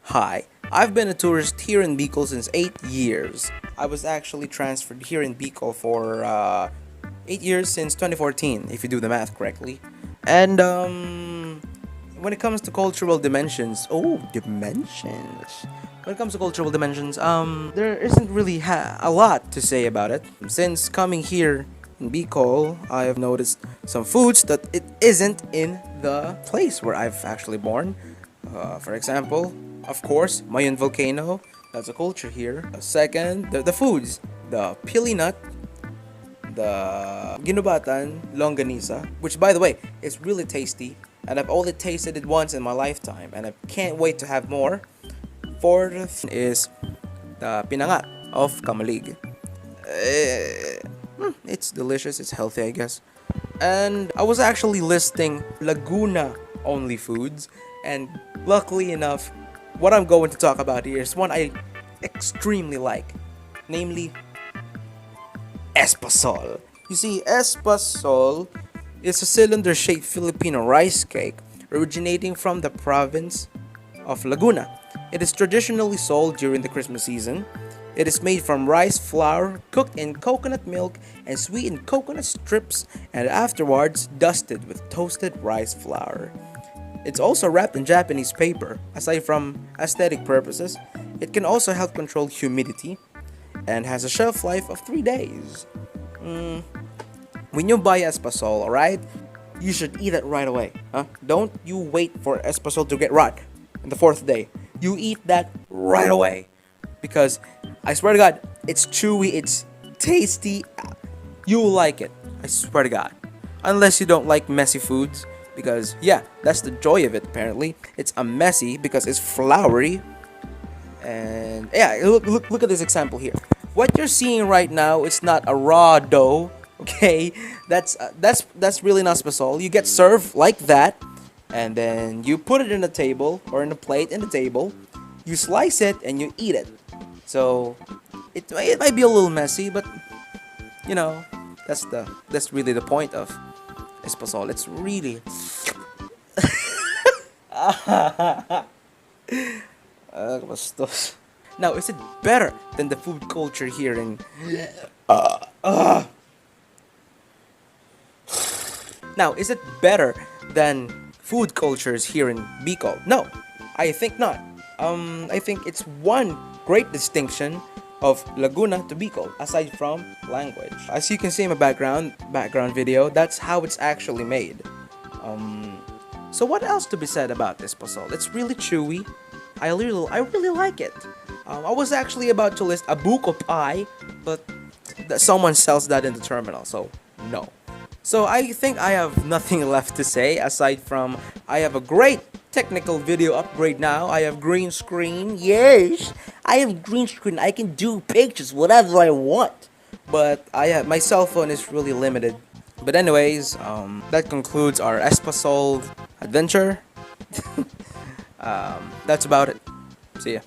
Hi, I've been a tourist here in Bicol since 8 years. I was actually transferred here in Bicol for 8 years since 2014, if you do the math correctly. And when it comes to cultural dimensions, When it comes to cultural dimensions, there isn't really a lot to say about it. Since coming here in Bicol, I have noticed some foods that it isn't in the place where I've actually born. For example, of course, Mayon volcano. That's a culture here. Second, the foods. The pili nut, the ginubatan, longanisa, which by the way is really tasty, and I've only tasted it once in my lifetime, and I can't wait to have more. Fourth is the pinangat of Kamalig. It's delicious, it's healthy, I guess. And I was actually listing Laguna only foods, and luckily enough, what I'm going to talk about here is one I extremely like, namely espasol. You see, espasol is a cylinder-shaped Filipino rice cake originating from the province of Laguna. It is traditionally sold during the Christmas season. It is made from rice flour, cooked in coconut milk and sweetened coconut strips, and afterwards dusted with toasted rice flour. It's also wrapped in Japanese paper. Aside from aesthetic purposes, it can also help control humidity and has a shelf life of 3 days. When you buy espasol, alright, you should eat it right away. Don't you wait for espasol to get rot in the 4th day. You eat that right away. Because I swear to God, it's chewy, it's tasty. You will like it. I swear to God. Unless you don't like messy foods. Because, yeah, that's the joy of it, apparently. It's a messy because it's floury. And, yeah, look at this example here. What you're seeing right now is not a raw dough, okay? That's really not espasol. You get served like that. And then you put it in a table, or in a plate in the table. You slice it, and you eat it. So, it might be a little messy, but, you know, that's really the point of espasol. It's really bastos. Now, is it better than the food culture here in Now, is it better than food cultures here in Bicol? No, I think not. I think it's one great distinction of Laguna to Bicol, aside from language. As you can see in my background video, that's how it's actually made. So what else to be said about this pasol? It's really chewy. I really like it. I was actually about to list a buko pie, but someone sells that in the terminal, so no. So I think I have nothing left to say aside from I have a great technical video upgrade now. I have green screen. Yes, I have green screen. I can do pictures whatever I want. But my cell phone is really limited. But anyways, that concludes our espasol adventure. That's about it. See ya.